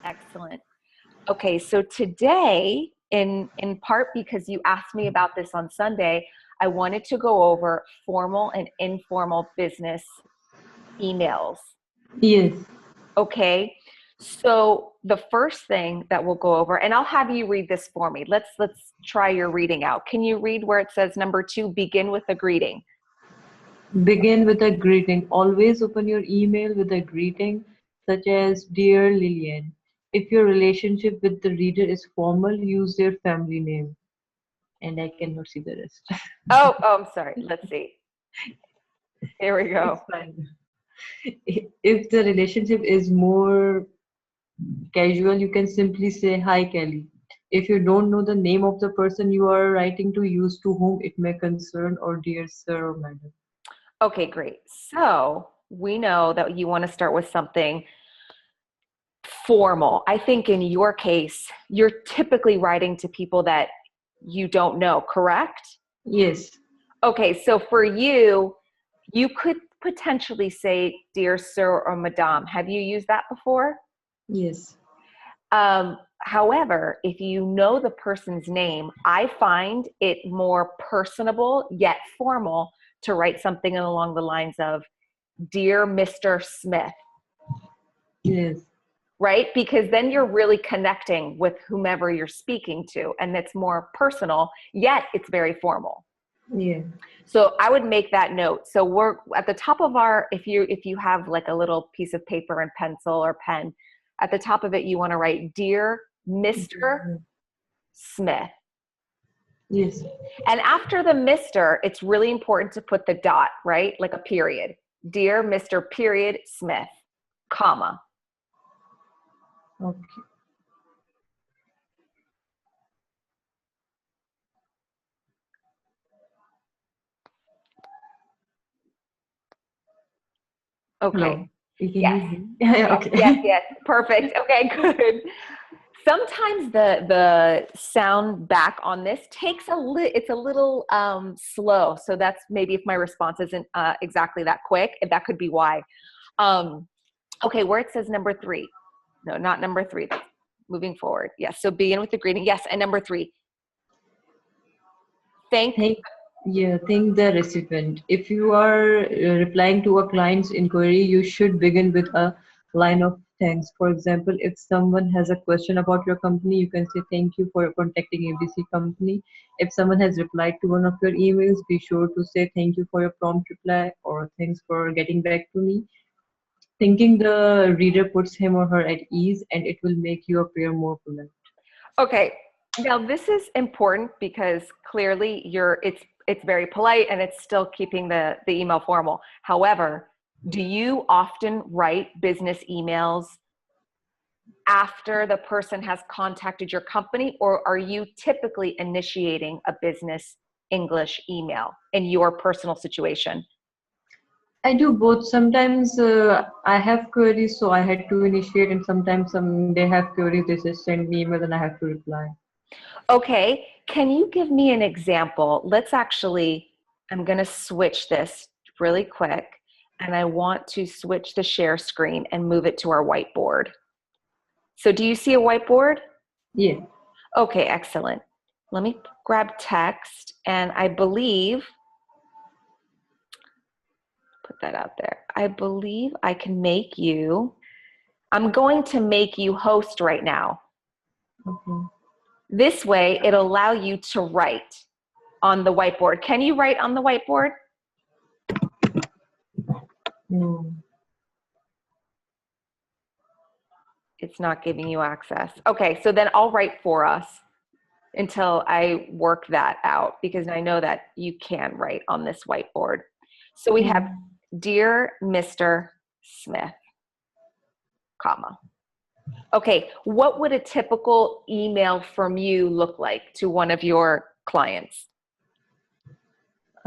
Excellent. Okay, so today, in part because you asked me about this on Sunday, I wanted to go over formal and informal business emails. Yes. Okay, so the first thing that we'll go over, and I'll have you read this for me. Let's try your reading out. Can you read where it says number 2, begin with a greeting? Begin with a greeting. Always open your email with a greeting, such as Dear Lillian. If your relationship with the reader is formal, use their family name. And I cannot see the rest. Oh, I'm sorry. Let's see. Here we It's go. fine. If the relationship is more casual, you can simply say, Hi, Kelly. If you don't know the name of the person you are writing to, use to whom it may concern or dear sir or madam. Okay, great. So we know that you want to start with something formal. I think in your case, you're typically writing to people that you don't know, correct? Yes, Okay, so for you, you could potentially say, Dear Sir or Madame. Have you used that before? yes. However, if you know the person's name, I find it more personable yet formal to write something along the lines of, Dear Mr. Smith, Yes. right? Because then you're really connecting with whomever you're speaking to, and it's more personal, yet it's very formal. Yeah. So I would make that note. So we're at the top of our, if you have like a little piece of paper and pencil or pen, at the top of it, you want to write, Dear Mr. Smith. Yes. And after the Mr., it's really important to put the dot, right? Like a period. Dear Mr. Period Smith, comma. Okay. Okay. Hello. You can Yes. use me. Yeah, Yes, yes, okay. yes. Perfect. Okay, good. Sometimes the sound back on this takes it's a little slow. So that's maybe if my response isn't exactly that quick, that could be why. Okay, where it says number 3. No, not number 3. That's moving forward. Yes. So begin with the greeting. Yes. And number 3, thank. Thank the recipient. If you are replying to a client's inquiry, you should begin with a line of thanks. For example, if someone has a question about your company, you can say thank you for contacting ABC company. If someone has replied to one of your emails, be sure to say thank you for your prompt reply or thanks for getting back to me. Thinking the reader puts him or her at ease, and it will make you appear more polite. Okay. Now this is important because clearly it's very polite and it's still keeping the email formal. However, do you often write business emails after the person has contacted your company, or are you typically initiating a business English email in your personal situation? I do both. Sometimes I have queries, so I had to initiate, and sometimes they have queries, they just send me email and I have to reply. Okay, can you give me an example? I'm going to switch this really quick, and I want to switch the share screen and move it to our whiteboard. So do you see a whiteboard? Yeah. Okay, excellent. Let me grab text, and I believe, put that out there. I believe I can I'm going to make you host right now. Okay. This way, it'll allow you to write on the whiteboard. Can you write on the whiteboard? No. It's not giving you access. Okay, so then I'll write for us until I work that out, because I know that you can write on this whiteboard. So we have, Dear Mr. Smith, comma. Okay, what would a typical email from you look like to one of your clients?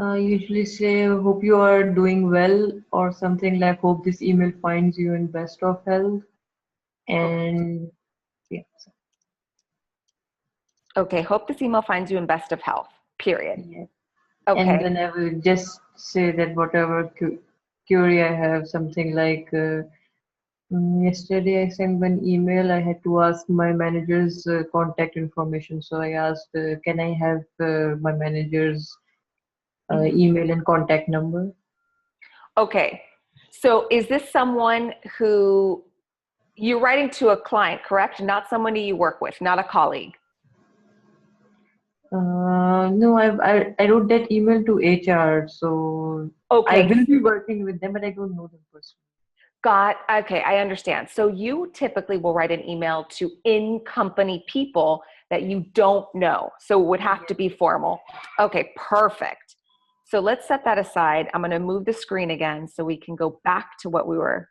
I usually say, hope you are doing well, or something like, hope this email finds you in best of health. And yeah. Okay, hope this email finds you in best of health, period. Yeah. And Okay. then I will just say that whatever query I have, something like, Yesterday, I sent one email. I had to ask my manager's contact information. So I asked, can I have my manager's Mhm. email and contact number? Okay. So is this someone who you're writing to a client, correct? Not somebody you work with, not a colleague. No, I wrote that email to HR. So I Okay. will be working with them, but I don't know them personally. Okay, I understand. So you typically will write an email to in-company people that you don't know. So it would have to be formal. Okay, perfect. So let's set that aside. I'm going to move the screen again so we can go back to what we were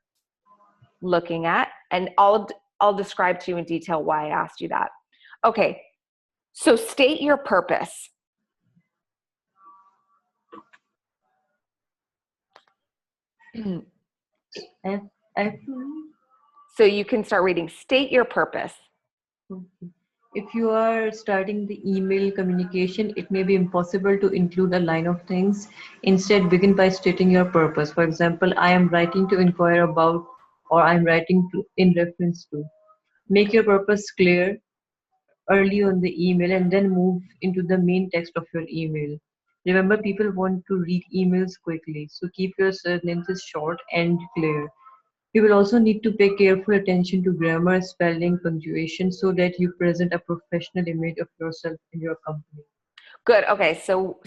looking at, and I'll describe to you in detail why I asked you that. Okay, so state your purpose. I, actually, So you can start reading. State your purpose. okay. If you are starting the email communication, it may be impossible to include a line of things. Instead, begin by stating your purpose. For example, I am writing to inquire about, or I'm writing to in reference to. Make your purpose clear early on the email and then move into the main text of your email. Remember, people want to read emails quickly, so keep your sentences short and clear. You will also need to pay careful attention to grammar, spelling, punctuation so that you present a professional image of yourself and your company. Good. Okay. So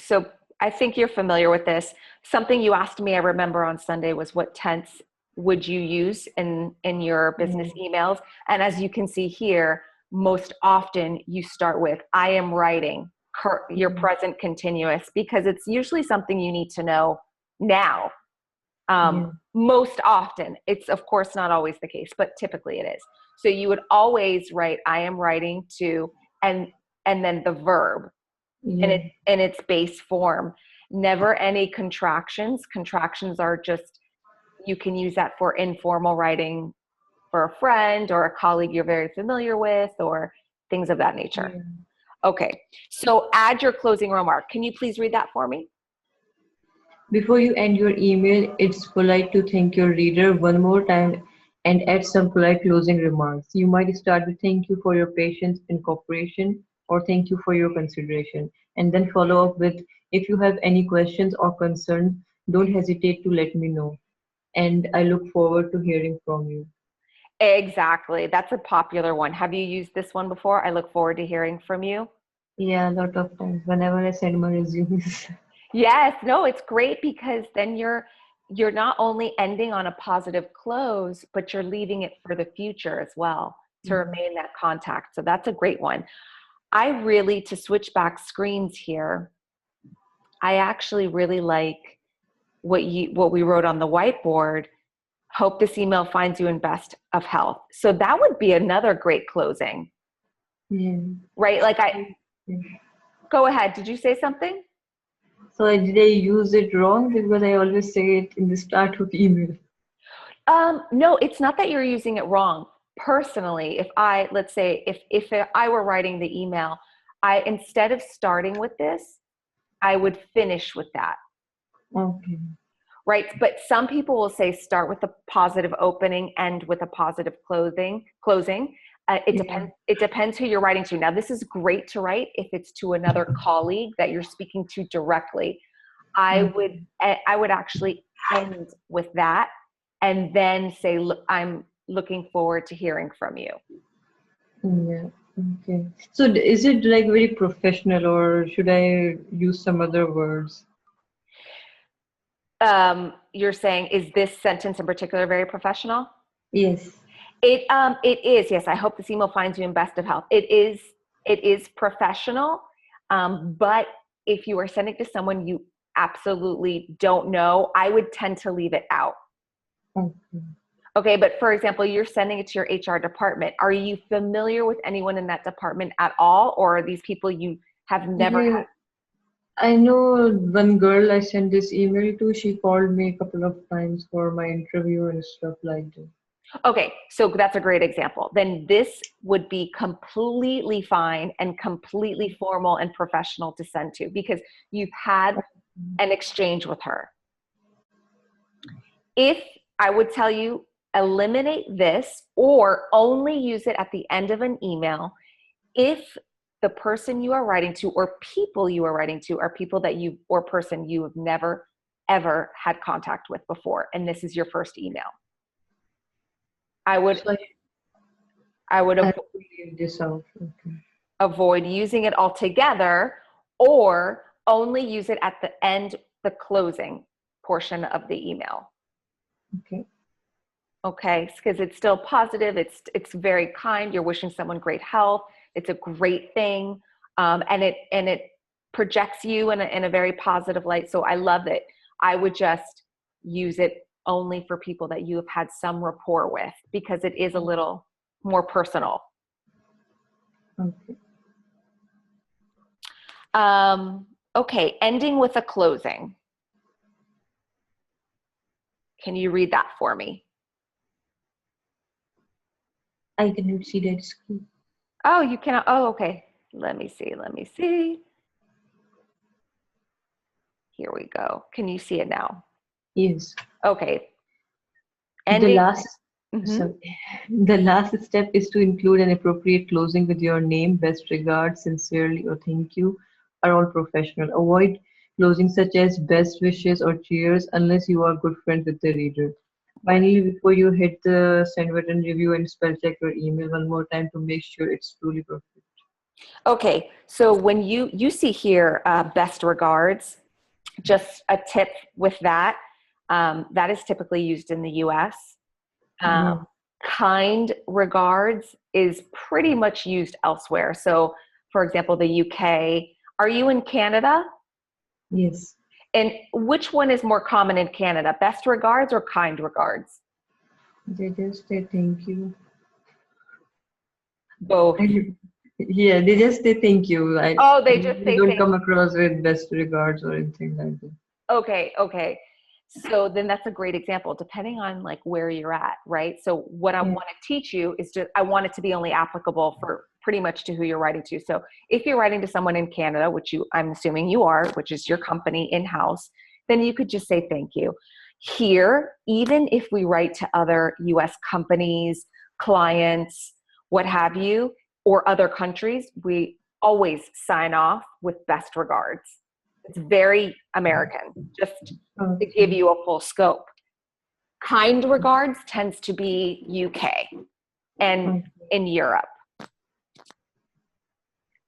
I think you're familiar with this. Something you asked me, I remember on Sunday, was what tense would you use in your business Yeah. emails? And as you can see here, most often you start with I am writing your Yeah. present continuous because it's usually something you need to know now. Yeah. Most often, it's of course not always the case, but typically it is. So you would always write I am writing to and and then the verb Yeah. in its base form. Never any contractions. Contractions are just, you can use that for informal writing for a friend or a colleague you're very familiar with or things of that nature. Yeah. Okay, so add your closing remark. Can you please read that for me? Before you end your email, it's polite to thank your reader one more time and add some polite closing remarks. You might start with thank you for your patience and cooperation or thank you for your consideration, and then follow up with if you have any questions or concerns, don't hesitate to let me know. And I look forward to hearing from you. Exactly. That's a popular one. Have you used this one before? I look forward to hearing from you. Yeah, a lot of times whenever I send my resumes. Yes, no, it's great because then you're not only ending on a positive close, but you're leaving it for the future as well to Yeah. remain that contact. So that's a great one. I really, to switch back screens here, I actually really like what we wrote on the whiteboard. Hope this email finds you in best of health. So that would be another great closing, Yeah. right? Like I Yeah. go ahead. Did you say something? So did I use it wrong? Because I always say it in the start of email. No, it's not that you're using it wrong. Personally, if I, let's say, if I were writing the email, I instead of starting with this, I would finish with that, Okay. right? But some people will say start with a positive opening, end with a positive closing. It Yeah. depends. It depends who you're writing to. Now, this is great to write if it's to another colleague that you're speaking to directly. I Okay. would I would actually end with that and then say, look, I'm looking forward to hearing from you. Yeah. Okay. So is it like very professional or should I use some other words? You're saying, is this sentence in particular very professional? Yes. It is. Yes. I hope this email finds you in best of health. It is professional, but if you are sending to someone you absolutely don't know, I would tend to leave it out. Okay. Okay, but for example, you're sending it to your HR department. Are you familiar with anyone in that department at all, or are these people you have never Yeah. had? I know one girl I sent this email to, she called me a couple of times for my interview and stuff like that. Okay, so that's a great example. Then this would be completely fine and completely formal and professional to send to because you've had an exchange with her. If I would tell you, eliminate this or only use it at the end of an email if the person you are writing to or people you are writing to are people that you or person you have never ever had contact with before, and this is your first email. I would So I avoid leave this out. Okay. avoid using it altogether, or only use it at the end, the closing portion of the email. Okay. Okay, because it's still positive. It's very kind. You're wishing someone great health. It's a great thing, and it projects you in a very positive light. So I love it. I would just use it only for people that you have had some rapport with, because it is a little more personal. Okay. Okay, ending with a closing. Can you read that for me? I cannot see that screen. Oh, you cannot. Oh, okay. Let me see. Here we go. Can you see it now? Yes. Okay. The Ending. last, Mhm. sorry, the last step is to include an appropriate closing with your name, best regards, sincerely, or thank you are all professional. Avoid closing such as best wishes or cheers unless you are good friends with the reader. Finally, before you hit the send button, review and spell check your email one more time to make sure it's truly perfect. Okay, so when you see here, best regards, just a tip with that, that is typically used in the US. Yeah. Kind regards is pretty much used elsewhere. So, for example, the UK. Are you in Canada? Yes. And which one is more common in Canada, best regards or kind regards? They just say thank you. Both. Yeah, they just say thank you. Oh, I they just usually say don't thank come you. across with best regards or anything like that. Okay. So then that's a great example, depending on like where you're at, right? So what I Yeah. want to teach you is just, I want it to be only applicable for pretty much to who you're writing to. So if you're writing to someone in Canada, which I'm assuming you are, which is your company in-house, then you could just say thank you. Here, even if we write to other US companies, clients, what have you, or other countries, we always sign off with best regards. It's very American, just to give Okay. you a full scope. Kind regards tends to be UK and Okay. in Europe.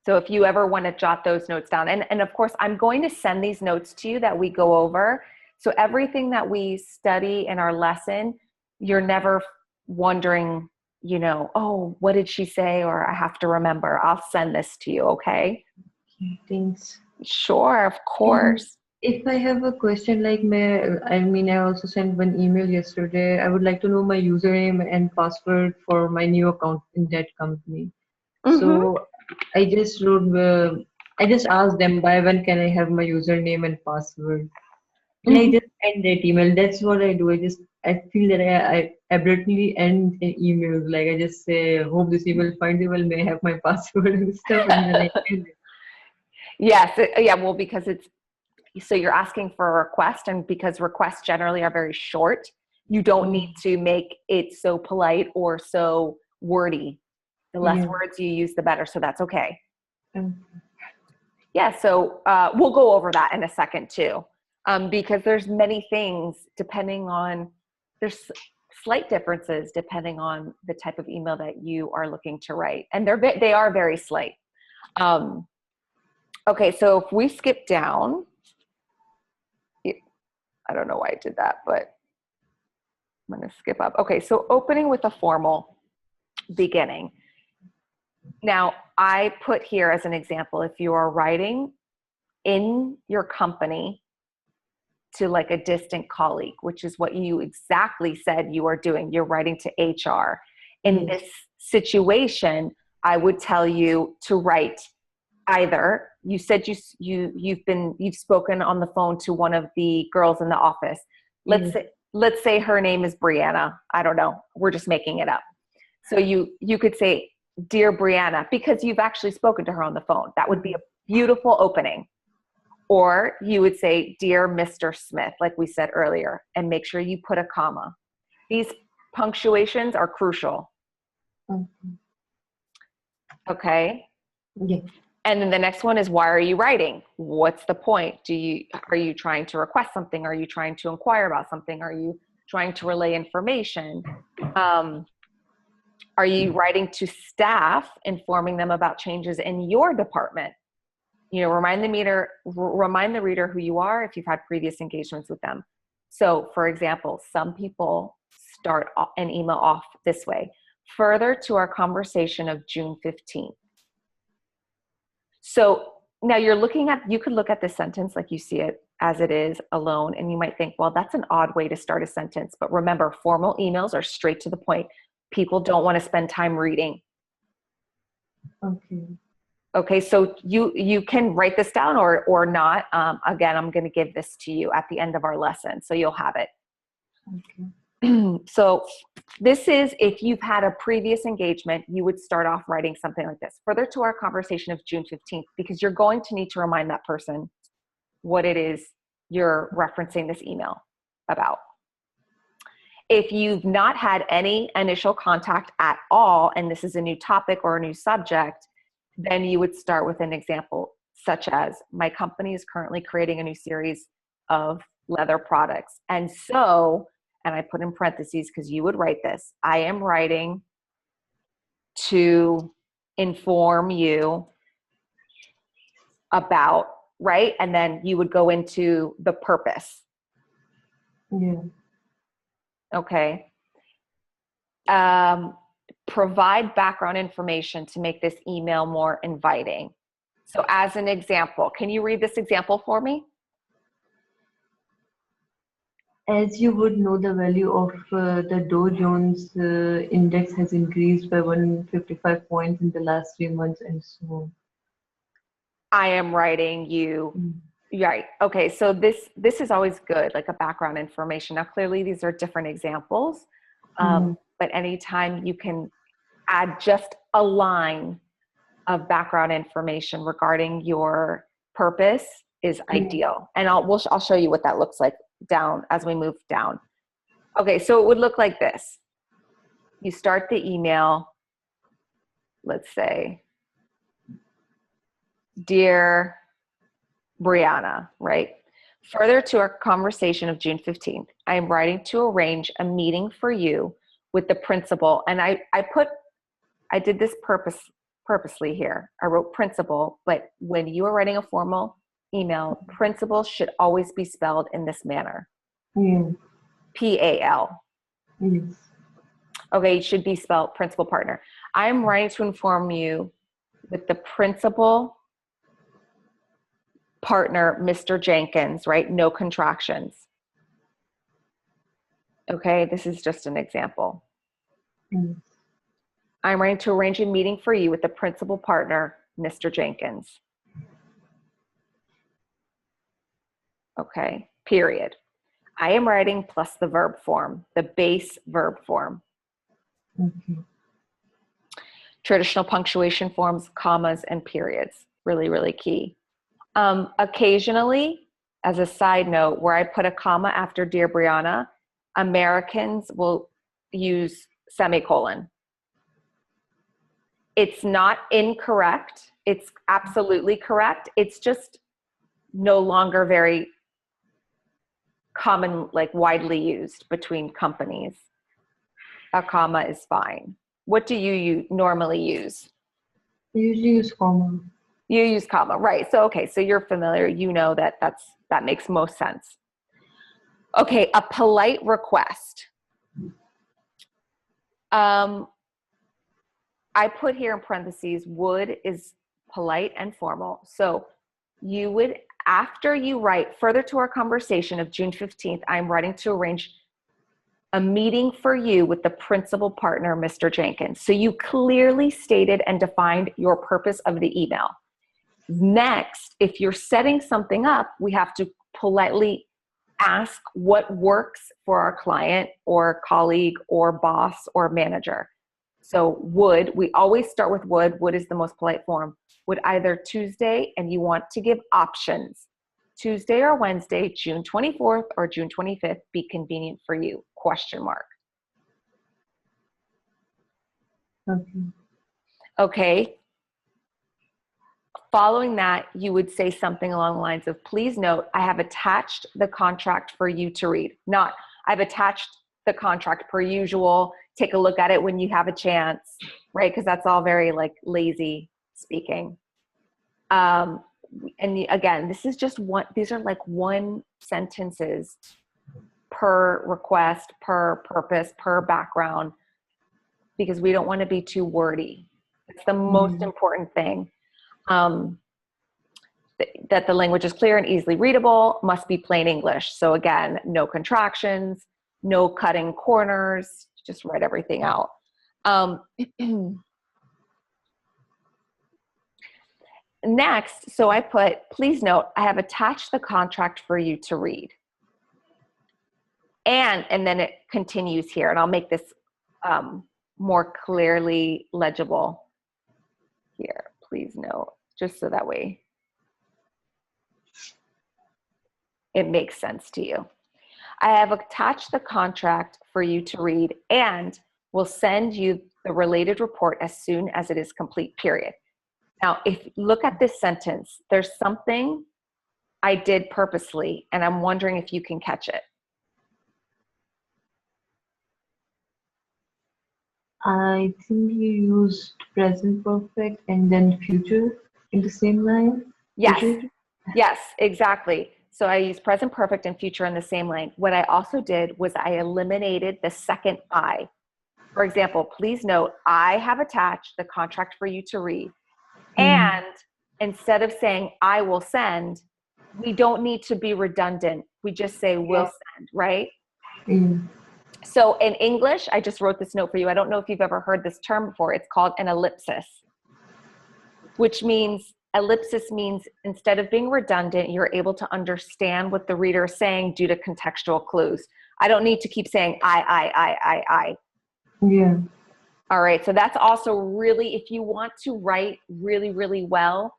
So if you ever want to jot those notes down, and of course, I'm going to send these notes to you that we go over. So everything that we study in our lesson, you're never wondering, oh, what did she say? Or I have to remember. I'll send this to you, okay? Okay, thanks. Sure, of And course. if I have a question like I also sent one email yesterday. I would like to know my username and password for my new account in that company. Mm-hmm. So I just wrote, I just asked them by when can I have my username and password. And I Mm-hmm. just end that email. That's what I do. I feel that I abruptly end an email. Like I just say, hope this email finds you well, may I have my password and stuff, and then I end it. Yes, yeah, well, because so you're asking for a request, and because requests generally are very short, you don't Oh, need to make it so polite or so wordy. The less yeah. words you use, the better. So that's okay. Um, Yeah, so we'll go over that in a second too, because there's many things depending on, there's slight differences depending on the type of email that you are looking to write, and they are very slight. Um, okay, so if we skip down, I don't know why I did that, but I'm going to skip up. Okay, so opening with a formal beginning. Now, I put here as an example, if you are writing in your company to like a distant colleague, which is what you exactly said you are doing, you're writing to HR. In yes. this situation, I would tell you to write either, you said you've spoken on the phone to one of the girls in the office. let's Yes. say, let's say her name is Brianna. I don't know, we're just making it up. So you could say, dear Brianna, because you've actually spoken to her on the phone. That would be a beautiful opening. Or you would say, dear Mr. Smith, like we said earlier, and make sure you put a comma. These Punctuations are crucial. Okay. Okay. Yeah. And then the next one is, why are you writing? What's the point? Are you trying to request something? Are you trying to inquire about something? Are you trying to relay information? Are you writing to staff, informing them about changes in your department? Remind the reader who you are if you've had previous engagements with them. So, for example, some people start an email off this way: further to our conversation of June 15th. So now you could look at this sentence like you see it as it is alone, and you might think, well, that's an odd way to start a sentence. But remember, formal emails are straight to the point. People don't want to spend time reading. Okay. Okay, so you can write this down or not. Again, I'm going to give this to you at the end of our lesson, so you'll have it. Okay. So this is, if you've had a previous engagement, you would start off writing something like this: further to our conversation of June 15th, because you're going to need to remind that person what it is you're referencing this email about. If you've not had any initial contact at all, and this is a new topic or a new subject, then you would start with an example such as, my company is currently creating a new series of leather products. And so, and I put in parentheses because you would write this, I am writing to inform you about, right? And then you would go into the purpose. Yeah. Okay. Provide background information to make this email more inviting. So as an example, can you read this example for me? As you would know, the value of the Dow Jones index has increased by 155 points in the last 3 months, and so on. I am writing you. Right. Okay. So this is always good, like a background information. Now, clearly these are different examples, but anytime you can add just a line of background information regarding your purpose is ideal. And I'll show you what that looks like down as we move down. Okay. So it would look like this. You start the email, let's say, dear Brianna, right? Further to our conversation of June 15th, I am writing to arrange a meeting for you with the principal. And I did this purposely here. I wrote principal, but when you are writing a formal email, principal should always be spelled in this manner. Yeah. P-A-L. Yes. Okay, it should be spelled principal partner. I am writing to inform you with the principal partner, Mr. Jenkins, right? No contractions. Okay, this is just an example. Yes. I'm writing to arrange a meeting for you with the principal partner, Mr. Jenkins. Okay, period. I am writing plus the verb form, the base verb form. Okay. Traditional punctuation forms, commas, and periods. Really, really key. Occasionally, as a side note, where I put a comma after Dear Brianna, Americans will use semicolon. It's not incorrect. It's absolutely correct. It's just no longer very common, like widely used between companies. A comma is fine. What do you normally use? I usually use comma. You use comma, right? So, okay, so you're familiar. You know that makes most sense. Okay, a polite request. I put here in parentheses, would is polite and formal. So you would, after you write further to our conversation of June 15th, I'm writing to arrange a meeting for you with the principal partner, Mr. Jenkins. So you clearly stated and defined your purpose of the email. Next, if you're setting something up, we have to politely ask what works for our client or colleague or boss or manager. So would, we always start with would. Would is the most polite form. Would either Tuesday, and you want to give options, Tuesday or Wednesday, June 24th or June 25th, be convenient for you? Question mark. Okay. Okay. Following that, you would say something along the lines of, please note, I have attached the contract for you to read. Not, I've attached the contract per usual. Take a look at it when you have a chance, right? Because that's all very like lazy speaking. And again, this is just one, these are like one sentences per request, per purpose, per background, because we don't want to be too wordy. It's the most important thing. That the language is clear and easily readable, must be plain English. So again, no contractions, no cutting corners, just write everything out. Next, so I put, please note, I have attached the contract for you to read. And then it continues here, and I'll make this more clearly legible here. Please note, just so that way it makes sense to you. I have attached the contract for you to read and will send you the related report as soon as it is complete, period. Now, if you look at this sentence, there's something I did purposely, and I'm wondering if you can catch it. I think you used present perfect and then future in the same line. Yes, yes, exactly. So I use present perfect and future in the same line. What I also did was I eliminated the second I. For example, please note, I have attached the contract for you to read. And instead of saying I will send, we don't need to be redundant. We just say will send, right? So in English, I just wrote this note for you. I don't know if you've ever heard this term before. It's called an ellipsis, which means ellipsis means instead of being redundant, you're able to understand what the reader is saying due to contextual clues. I don't need to keep saying I. Yeah. All right. So that's also really, if you want to write really, really well,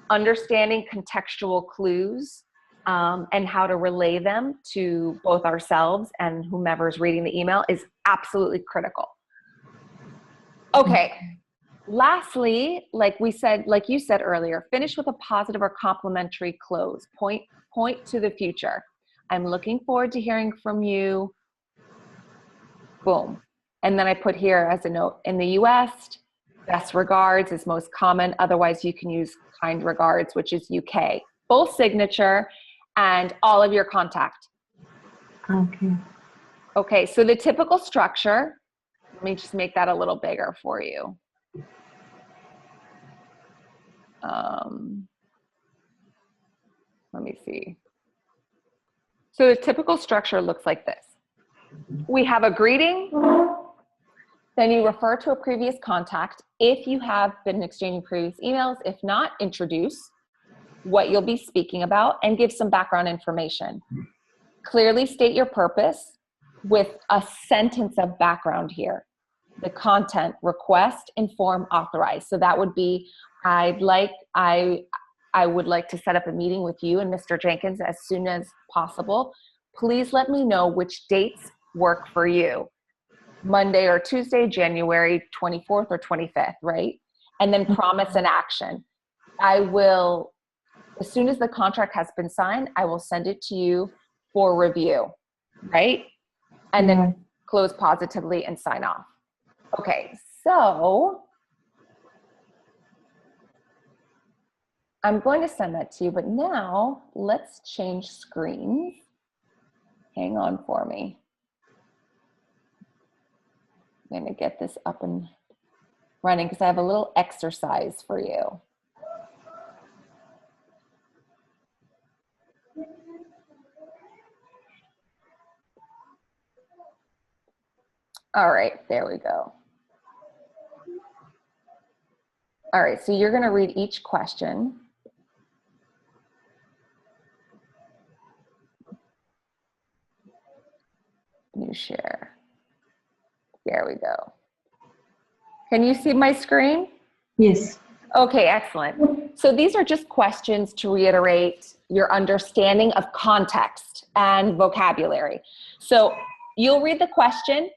understanding contextual clues and how to relay them to both ourselves and whomever's reading the email is absolutely critical. Okay. Lastly, like we said, like you said earlier, finish with a positive or complimentary close. Point to the future. I'm looking forward to hearing from you. Boom. And then I put here as a note, in the US, best regards is most common. Otherwise, you can use kind regards, which is UK. Full signature and all of your contact. Okay. Okay, so the typical structure, let me just make that a little bigger for you. Let me see. So the typical structure looks like this. We have a greeting, then you refer to a previous contact if you have been exchanging previous emails. If not, introduce what you'll be speaking about and give some background information. Clearly state your purpose with a sentence of background here. The content, request, inform, authorize. So that would be, I would like to set up a meeting with you and Mr. Jenkins as soon as possible. Please let me know which dates work for you. Monday or Tuesday, January 24th or 25th, right? And then promise an action. I will, as soon as the contract has been signed, I will send it to you for review, right? And then close positively and sign off. Okay, so I'm going to send that to you, but now let's change screens. Hang on for me. I'm going to get this up and running because I have a little exercise for you. All right, there we go. All right, so you're going to read each question. New share. There we go. Can you see my screen? Yes. Okay, excellent. So these are just questions to reiterate your understanding of context and vocabulary. So you'll read the question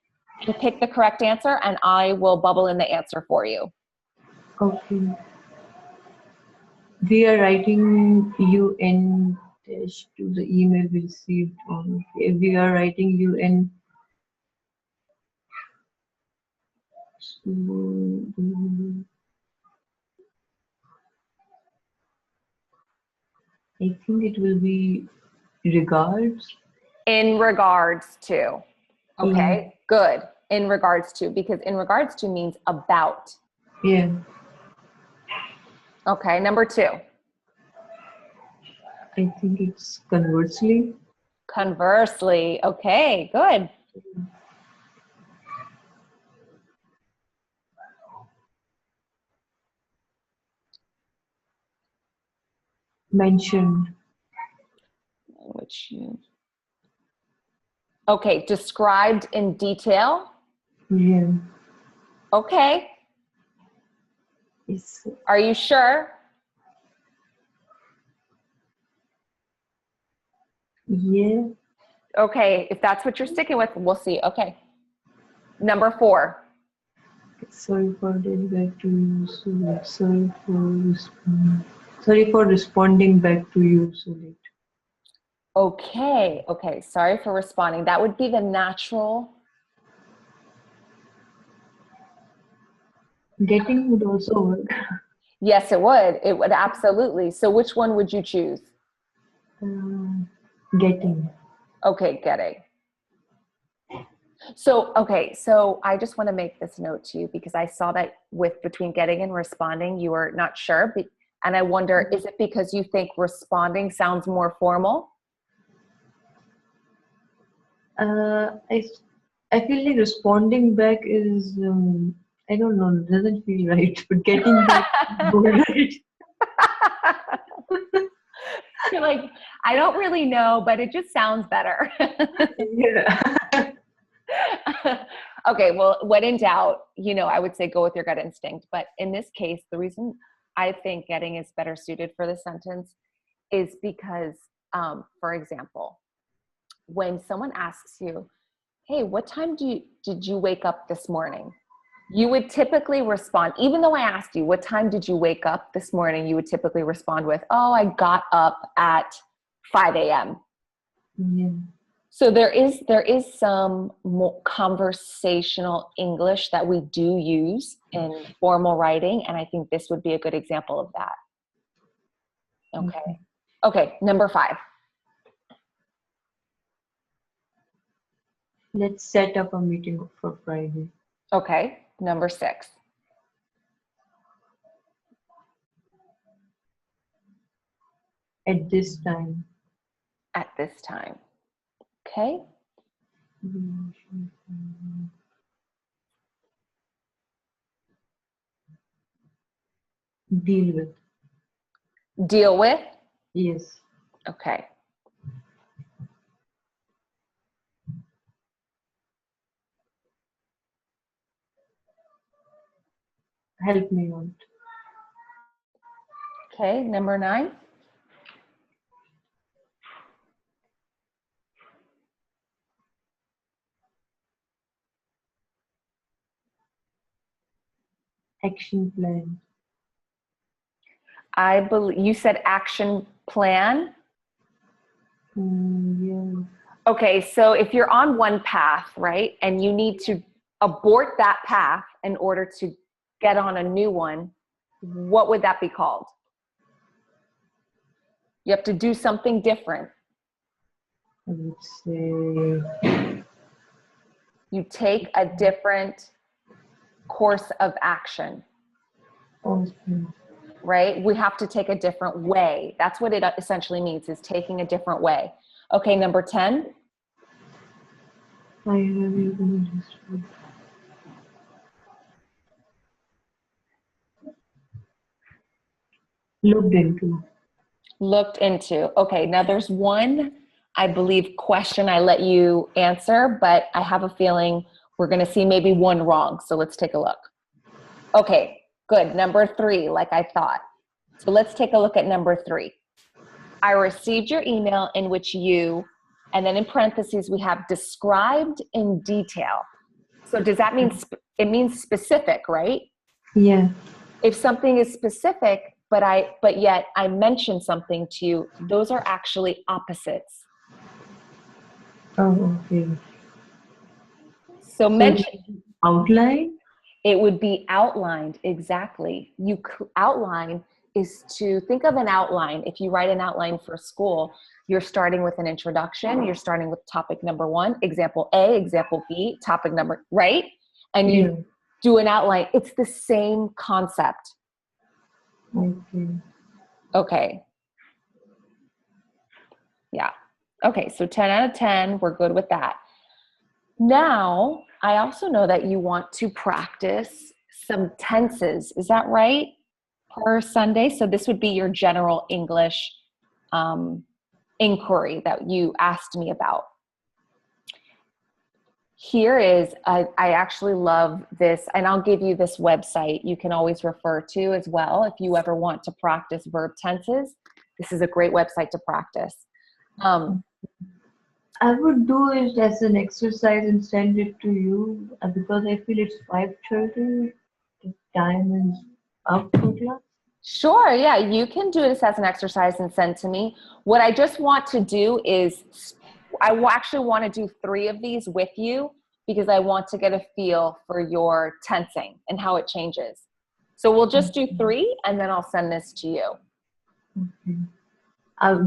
and pick the correct answer, and I will bubble in the answer for you. Okay. We are writing you in dash to the email we received on. Okay, we are writing you in. I think it will be regards. In regards to. Okay, In, good. In regards to, because in regards to means about. yeah, Okay, number 2. I think it's conversely. Conversely. Okay, good. Mentioned. Which you. Okay, described in detail. Yeah. Okay, It's, are you sure? yeah. Okay, if that's what you're sticking with, we'll see. Okay. Number 4. Sorry for getting back to you so late. Sorry for responding back to you so late. Okay, okay. Sorry for responding. That would be the natural. Getting would also work. Yes, it would. It would absolutely. So which one would you choose? Getting. Okay, getting. So, okay, so I just want to make this note to you because I saw that with between getting and responding, you were not sure. And I wonder, is it because you think responding sounds more formal? I feel like responding back is I don't know, doesn't feel right, but getting back is more right. You're like, I don't really know, but it just sounds better. Yeah. Okay, well, when in doubt, I would say go with your gut instinct. But in this case, the reason I think getting is better suited for the sentence is because, for example, when someone asks you, hey, what time did you wake up this morning? You would typically respond, even though I asked you, what time did you wake up this morning? You would typically respond with, oh, I got up at 5 a.m. Yeah. So there is some more conversational English that we do use in formal writing, and I think this would be a good example of that. Okay, number 5. Let's set up a meeting for Friday. Okay, number 6. At this time. At this time. Okay. Deal with. Deal with. Yes. Okay. Help me out. Okay, number 9. Action plan. I believe you said action plan. Yeah. Okay, so if you're on one path, right, and you need to abort that path in order to get on a new one, what would that be called? You have to do something different. I would say. You take a different course of action, Awesome. right? We have to take a different way. That's what it essentially means, is taking a different way. Okay, number 10. I have even looked into. Looked into. Okay, now there's one, I believe, question I let you answer, but I have a feeling we're going to see maybe one wrong. So let's take a look. Okay, good. Number 3, like I thought. So let's take a look at number 3. I received your email in which you, and then in parentheses, we have described in detail. So does that mean, it means specific, right? Yeah. If something is specific, but yet I mention something to you, those are actually opposites. Oh, okay. So So it mention, should outline? it would be outlined, exactly. Outline is to think of an outline. If you write an outline for school, you're starting with an introduction, you're starting with topic number 1, example A, example B, topic number, right? And Yeah. you do an outline. It's the same concept. Okay. Okay. Yeah. Okay, so 10 out of 10, we're good with that. Now, I also know that you want to practice some tenses. Is that right? Per Sunday. So this would be your general English inquiry that you asked me about. Here is, I actually love this, and I'll give you this website you can always refer to as well if you ever want to practice verb tenses. This is a great website to practice. I would do it as an exercise and send it to you because I feel it's 5:30. The time is up for class. Sure, yeah, you can do this as an exercise and send to me. What I just want to do is, actually want to do 3 of these with you because I want to get a feel for your tensing and how it changes. So we'll just do 3 and then I'll send this to you. Okay.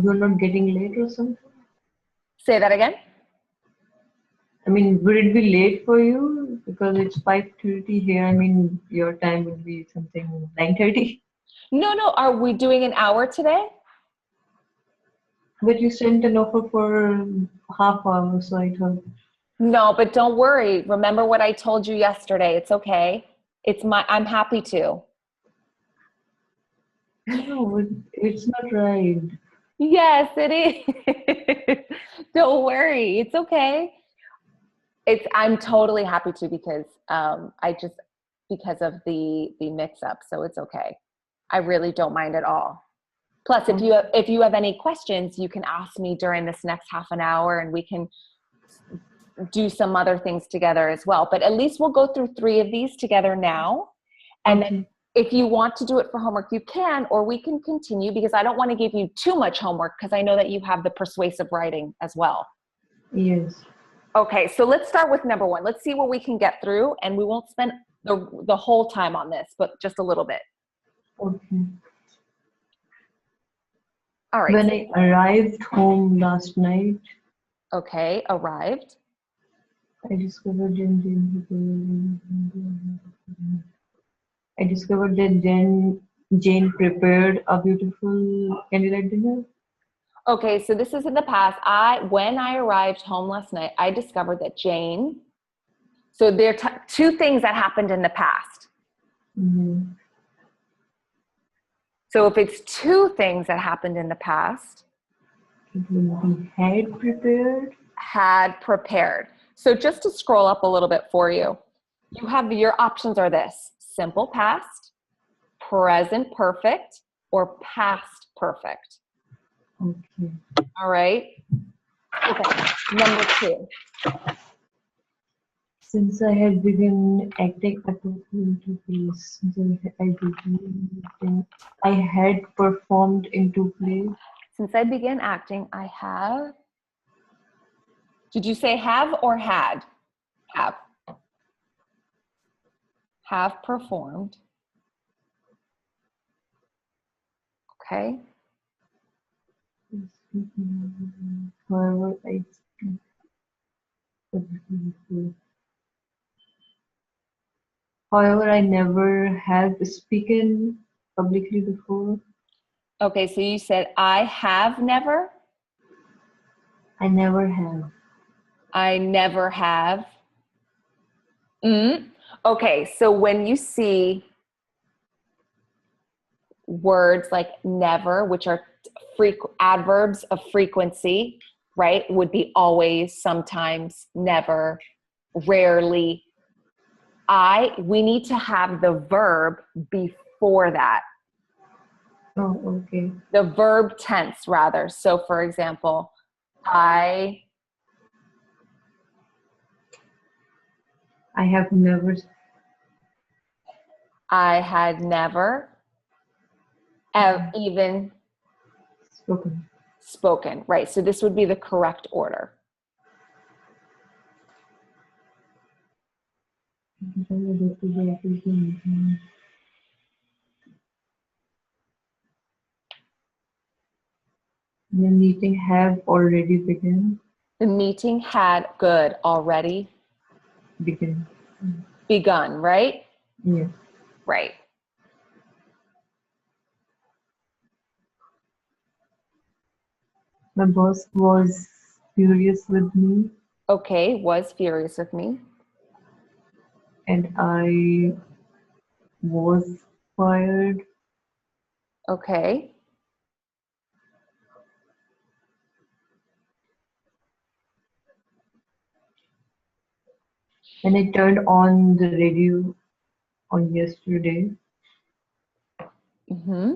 You're not getting late or something? Say that again? I mean, would it be late for you? Because it's 5:30 here. I mean, your time would be something 9:30. No, are we doing an hour today? But you sent an offer for half hour, so I thought. No, but don't worry. Remember what I told you yesterday. It's okay. I'm happy to. No, it's not right. Yes, it is. Don't worry. It's okay. I'm totally happy to because because of the mix up. So it's okay. I really don't mind at all. Plus, if you have any questions, you can ask me during this next half an hour and we can do some other things together as well. But at least we'll go through 3 of these together now. And then if you want to do it for homework, you can, or we can continue because I don't want to give you too much homework because I know that you have the persuasive writing as well. Yes. Okay, so let's start with number 1. Let's see what we can get through, and we won't spend the whole time on this, but just a little bit. Okay. All right. When I arrived home last night, Okay, arrived. I discovered that Jane prepared a beautiful candlelight dinner. Okay, so this is in the past. When I arrived home last night, I discovered that Jane. So there are 2 things that happened in the past. Mm-hmm. So if it's 2 things that happened in the past, It will be had prepared. Had prepared. So just to scroll up a little bit for you, your options are this: simple past, present perfect, or past perfect. Okay. All right. Okay. Number 2. Since I had begun acting, I put into place. I had performed into play. Since I began acting, I have. Did you say have or had? Have. Have performed. Okay. However, I never have spoken publicly before. Okay, so you said I have never. I never have. I never have. Okay, so when you see words like never, which are adverbs of frequency, right, would be always, sometimes, never, rarely. We need to have the verb before that. Oh, okay. The verb tense, rather. So, for example, I I have never I had never even spoken. spoken. Right. So this would be the correct order. The meeting have already begun. The meeting had good already Begin. begun, right? Yeah. Right. My boss was furious with me, Okay, was furious with me. and I was fired. Okay. When I turned on the radio on yesterday, Mm-hmm.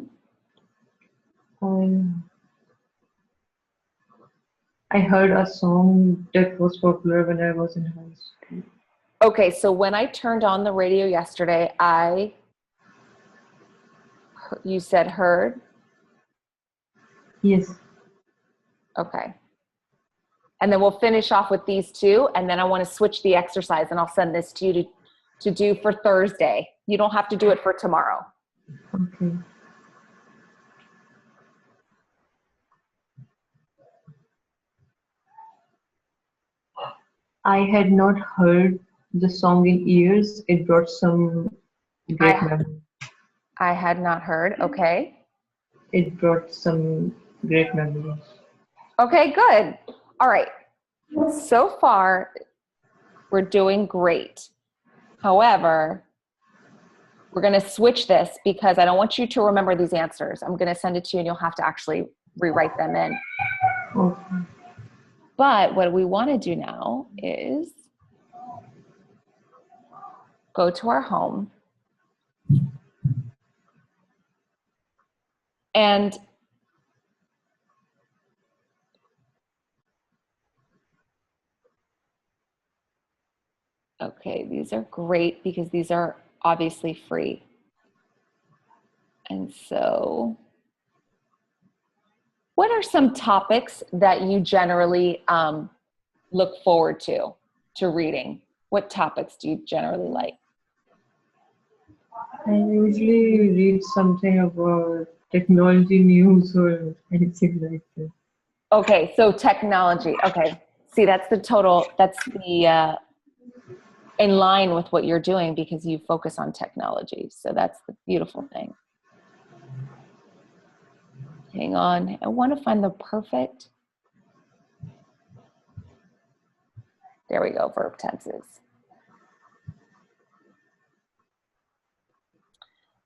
I, I heard a song that was popular when I was in high school. Okay, so when I turned on the radio yesterday, you said heard. Yes. Okay. And then we'll finish off with these two, and then I want to switch the exercise, and I'll send this to you to do for Thursday. You don't have to do it for tomorrow. Okay. I had not heard the song in years. It brought some great I memories. I had not heard. Okay. It brought some great memories. Okay, good. All right. So far, we're doing great. However, we're going to switch this because I don't want you to remember these answers. I'm going to send it to you and you'll have to actually rewrite them in. Okay. But what we want to do now is go to our home and okay, these are great because these are obviously free. And so what are some topics that you generally look forward to reading? What topics do you generally like? I usually read something about technology news or anything like that. Okay, so technology. Okay, see, that's the in line with what you're doing because you focus on technology. So that's the beautiful thing. Hang on, I want to find the perfect. There we go, verb tenses.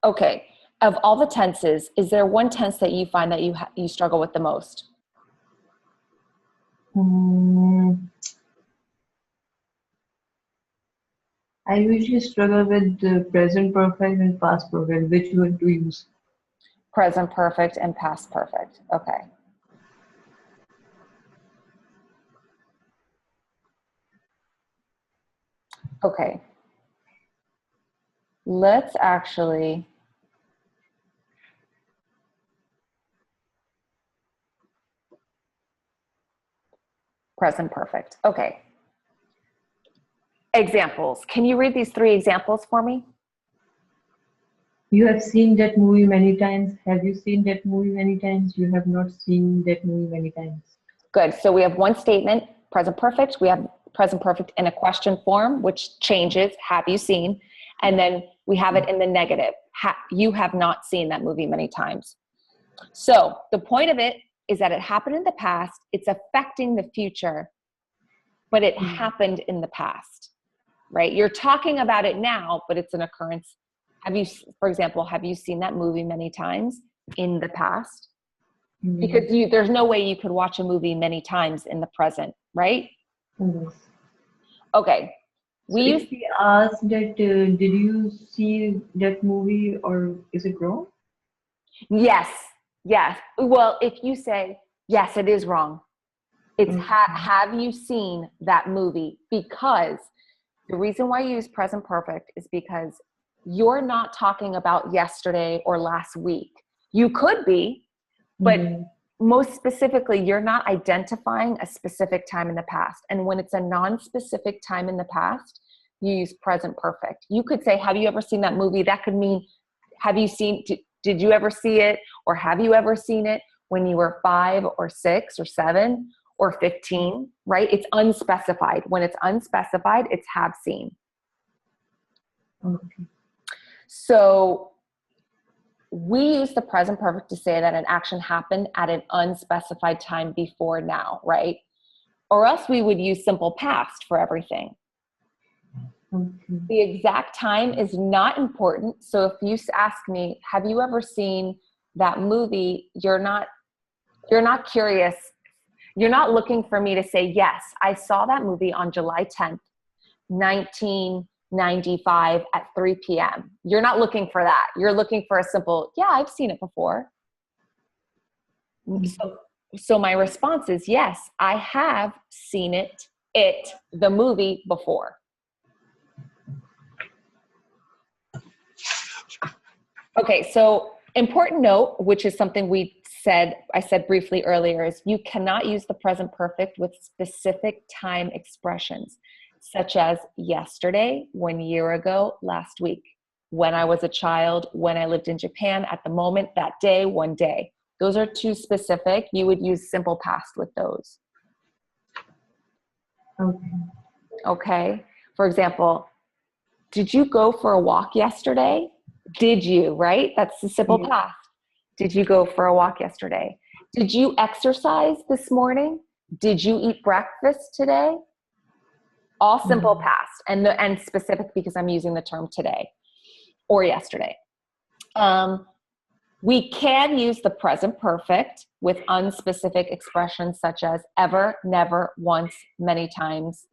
Okay, of all the tenses, is there one tense that you find that you struggle with the most? I usually struggle with the present perfect and past perfect. Which one to use? Present perfect and past perfect. Okay. Okay. Let's actually present perfect. Okay. Examples. Can you read these three examples for me? You have seen that movie many times. Have you seen that movie many times? You have not seen that movie many times. Good. So we have one statement, present perfect. We have present perfect in a question form, which changes, have you seen? And then we have it in the negative. You have not seen that movie many times. So the point of it is that it happened in the past. It's affecting the future, but it happened in the past, right? You're talking about it now, but it's an occurrence. For example, have you seen that movie many times in the past? Because there's no way you could watch a movie many times in the present, right? Yes. Okay. So if we ask that, did you see that movie or is it wrong? Yes. Yes. Well, if you say, yes, it is wrong. It's have you seen that movie? Because The reason why you use present perfect is because you're not talking about yesterday or last week. You could be, but most specifically, you're not identifying a specific time in the past. And when it's a non-specific time in the past, you use present perfect. You could say, have you ever seen that movie? That could mean, did you ever see it? Or have you ever seen it when you were 5 or 6 or 7 or 15, right? It's unspecified. When it's unspecified, it's have seen. Okay. So we use the present perfect to say that an action happened at an unspecified time before now, right? Or else we would use simple past for everything. Okay. The exact time is not important. So if you ask me, have you ever seen that movie? You're not curious. You're not looking for me to say, yes, I saw that movie on July 10th, 1995 at 3 p.m. You're not looking for that. You're looking for a simple, yeah, I've seen it before. So my response is, yes, I have seen the movie before. Okay, so important note, which is something I said briefly earlier, is you cannot use the present perfect with specific time expressions, such as yesterday, 1 year ago, last week, when I was a child, when I lived in Japan, at the moment, that day, one day. Those are too specific. You would use simple past with those. Okay. For example, did you go for a walk yesterday? Did you, right? That's the simple past. Did you go for a walk yesterday? Did you exercise this morning? Did you eat breakfast today? All simple past and specific because I'm using the term today or yesterday. We can use the present perfect with unspecific expressions such as ever, never, once, many times,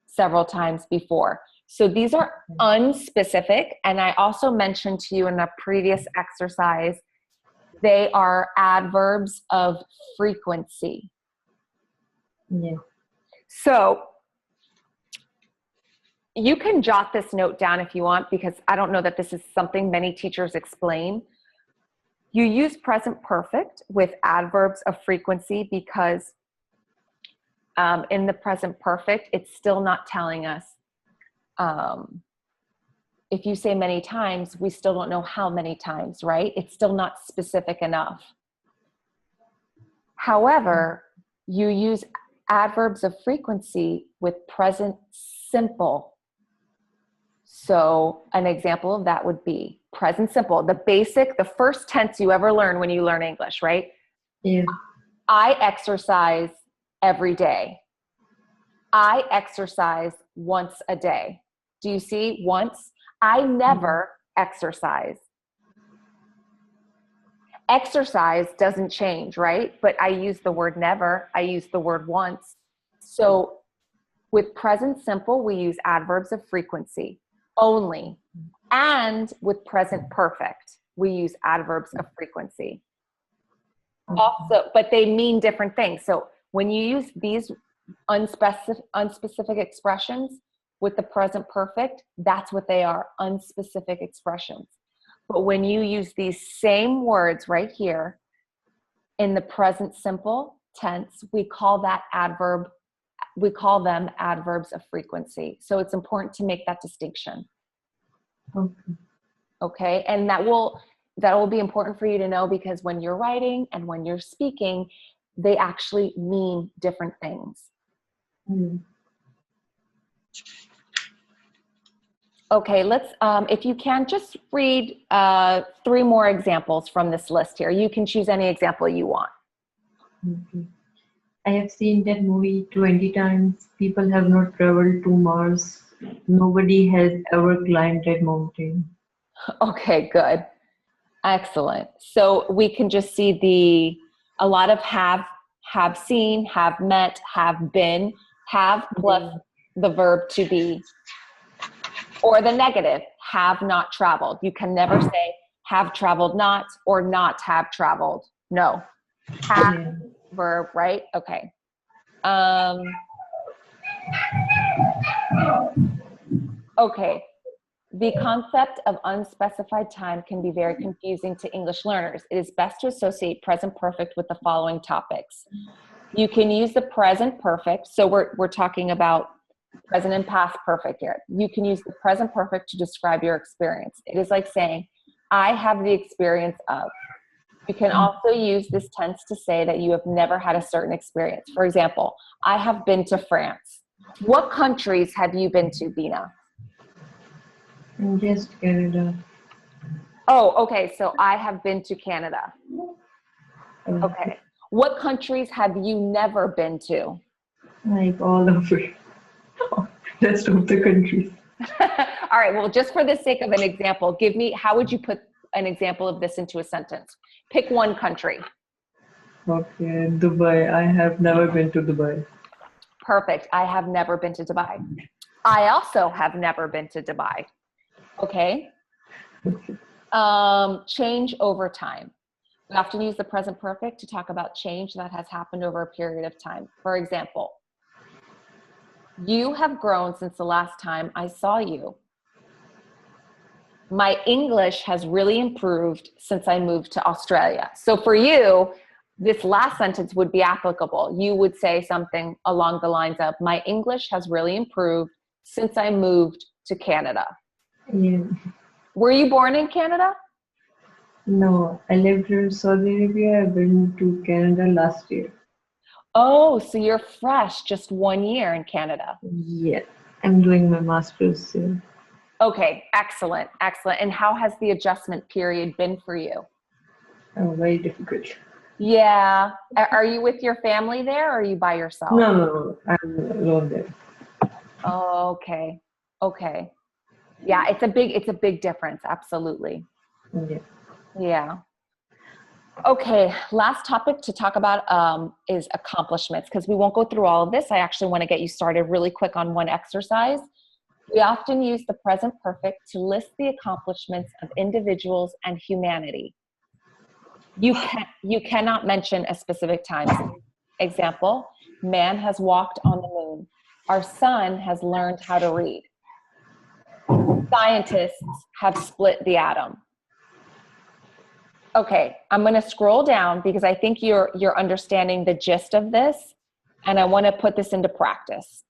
several times before. So these are unspecific. And I also mentioned to you in a previous exercise, they are adverbs of frequency. Yeah. So you can jot this note down if you want, because I don't know that this is something many teachers explain. You use present perfect with adverbs of frequency because in the present perfect, it's still not telling us. If you say many times, we still don't know how many times, right? It's still not specific enough. However, you use adverbs of frequency with present simple. So an example of that would be present simple, the first tense you ever learn when you learn English, right? Yeah. I exercise every day. I exercise once a day. Do you see? Once. I never exercise. Exercise doesn't change, right? But I use the word never. I use the word once. So with present simple, we use adverbs of frequency only. And with present perfect, we use adverbs of frequency. Also, but they mean different things. So when you use these unspecific expressions with the present perfect, that's what they are, unspecific expressions. But when you use these same words right here in the present simple tense, we call them adverbs of frequency. So it's important to make that distinction. Okay, and that will be important for you to know, because when you're writing and when you're speaking, they actually mean different things. Okay, let's, if you can, just read 3 more examples from this list here. You can choose any example you want. I have seen that movie 20 times. People have not traveled to Mars. Nobody has ever climbed that mountain. Okay, good. Excellent. So we can just see a lot of have seen, have met, have been, have plus the verb to be, or the negative, have not traveled. You can never say have traveled not or not have traveled. No. Have verb, right? Okay. Okay. The concept of unspecified time can be very confusing to English learners. It is best to associate present perfect with the following topics. You can use the present perfect. So we're talking about present and past perfect here. You can use the present perfect to describe your experience. It is like saying, I have the experience of. You can also use this tense to say that you have never had a certain experience. For example, I have been to France. What countries have you been to, Bina? Just Canada. Oh, okay. So I have been to Canada. Okay. What countries have you never been to? Like all over. Rest of the countries. All right. Well, just for the sake of an example, how would you put an example of this into a sentence? Pick one country. Okay, Dubai. I have never been to Dubai. Perfect. I have never been to Dubai. I also have never been to Dubai. Okay. Change over time. We often use the present perfect to talk about change that has happened over a period of time. For example, you have grown since the last time I saw you. My English has really improved since I moved to Australia. So for you, this last sentence would be applicable. You would say something along the lines of, my English has really improved since I moved to Canada. Yeah. Were you born in Canada? No, I lived in Saudi Arabia. I've been to Canada last year. Oh, so you're fresh, just 1 year in Canada. Yeah, I'm doing my master's here. Okay, excellent, excellent. And how has the adjustment period been for you? Very difficult. Yeah. Are you with your family there or are you by yourself? No, I'm alone there. Okay. Okay. Yeah, it's a big difference. Absolutely. Yeah. Yeah. Okay. Last topic to talk about is accomplishments, because we won't go through all of this. I actually want to get you started really quick on one exercise. We often use the present perfect to list the accomplishments of individuals and humanity. You cannot mention a specific time. Example, man has walked on the moon. Our son has learned how to read. Scientists have split the atom. Okay, I'm going to scroll down because I think you're understanding the gist of this, and I want to put this into practice.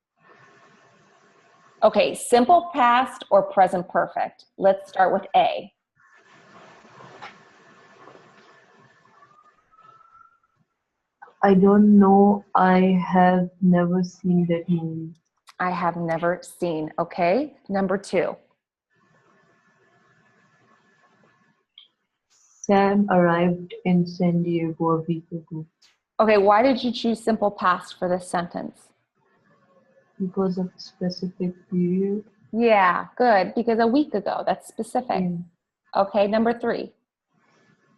Okay, simple past or present perfect. Let's start with A. I don't know. I have never seen that movie. I have never seen. Okay, number 2. Sam arrived in San Diego a week ago. Okay, why did you choose simple past for this sentence? Because of a specific period. Yeah, good, because a week ago, that's specific. Yeah. Okay, number 3.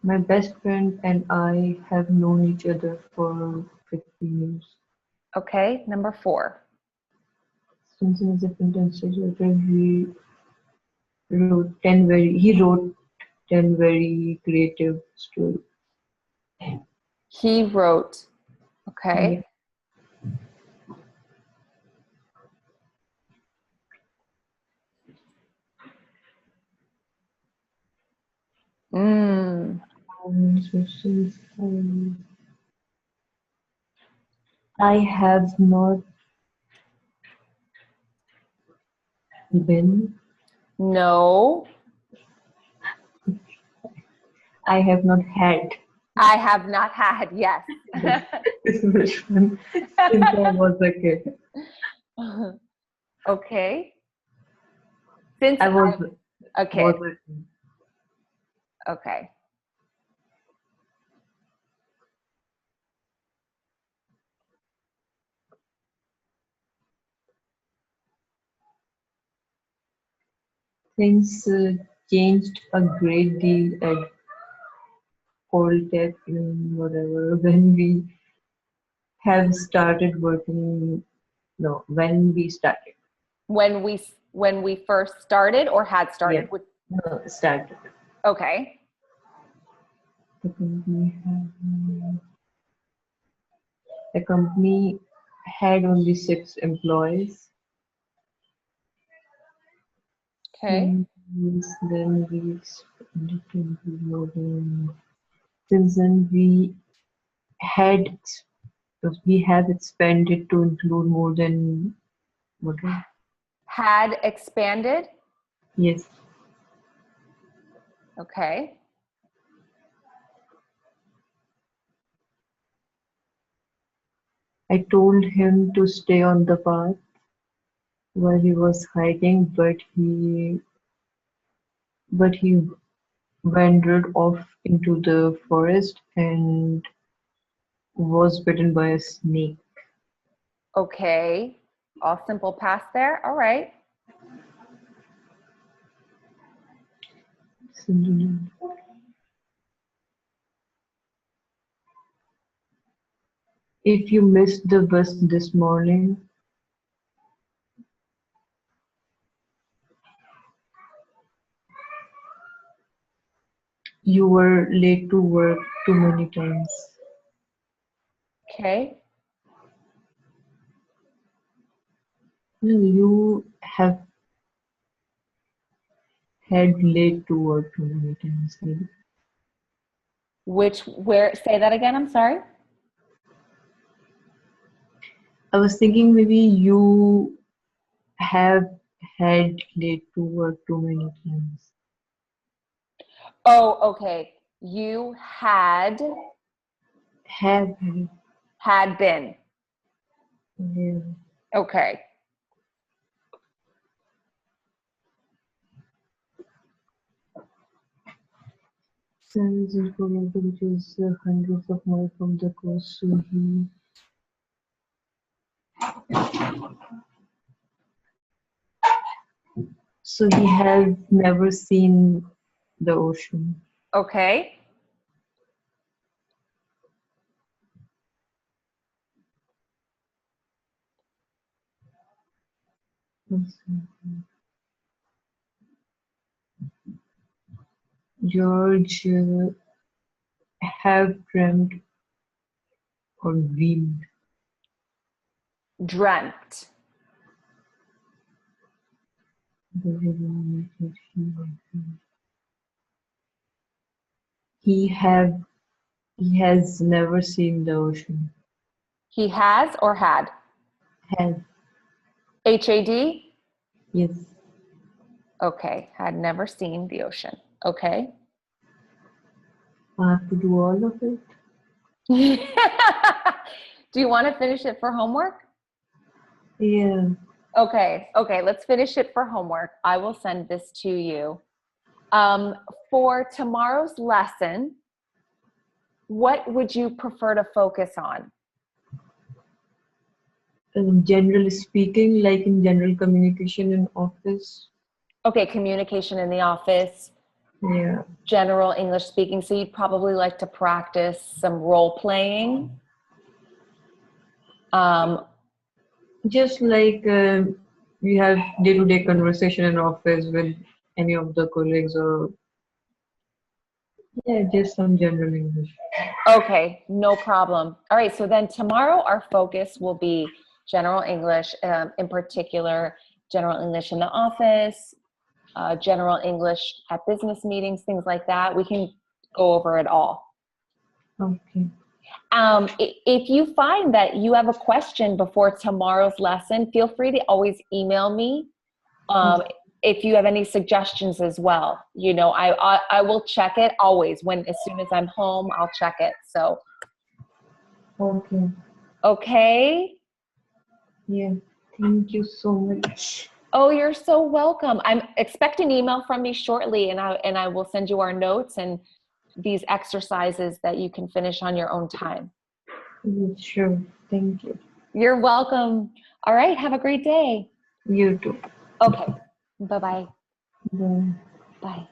My best friend and I have known each other for 15 years. Okay, number 4. Since he was a fantastic writer, he wrote 10 very creative stories. He wrote, okay. Yeah. So since I have not been, No, I have not had I have not had, yes. this much fun since I was a kid. Okay. Since I was a kid. a kid. Okay. Things changed a great deal at Tech in whatever when we have started working. No, when we started. When we first started or had Yeah, started? no, started. Okay. The company had only 6 employees. Okay. Then we expanded to include more than, since then had we have expanded to include more than what? Had expanded. Yes, Okay. I told him to stay on the path while he was hiking, but he wandered off into the forest and was bitten by a snake. Okay. All simple past there. All right. If you missed the bus this morning, you were late to work too many times. Okay. No, you have had late to work too many times. Maybe. Where, say that again. I'm sorry. I was thinking maybe you have had late to work too many times. Oh, okay. You Have had been. yeah. Okay. Since in Toronto, which is hundreds of miles from the coast, so he has never seen the ocean. Okay. George have dreamt or dreamed. Dreamt. The river that he have he has never seen the ocean. He has or had. Have HAD. yes. Okay. Had never seen the ocean. Okay. I have to do all of it. Do you want to finish it for homework? Yeah. Okay. Okay. Let's finish it for homework. I will send this to you. For tomorrow's lesson, what would you prefer to focus on? Generally speaking, like in general communication in office. Okay. Communication in the office, Yeah. general English speaking. So you'd probably like to practice some role playing. Just like we have day-to-day conversation in office with any of the colleagues or yeah, just some general English. Okay, no problem. All right, so then tomorrow our focus will be general English, in particular, general English in the office, general English at business meetings, things like that. We can go over it all. Okay. If you find that you have a question before tomorrow's lesson, feel free to always email me. If you have any suggestions as well, you know, I will check it always as soon as I'm home, I'll check it. So, Okay. okay. Yeah. Thank you so much. Oh, you're so welcome. I'm expect an email from me shortly, and I will send you our notes and these exercises that you can finish on your own time. Yeah, sure. Thank you. You're welcome. All right. Have a great day. You too. Okay. Bye-bye. Bye. Bye.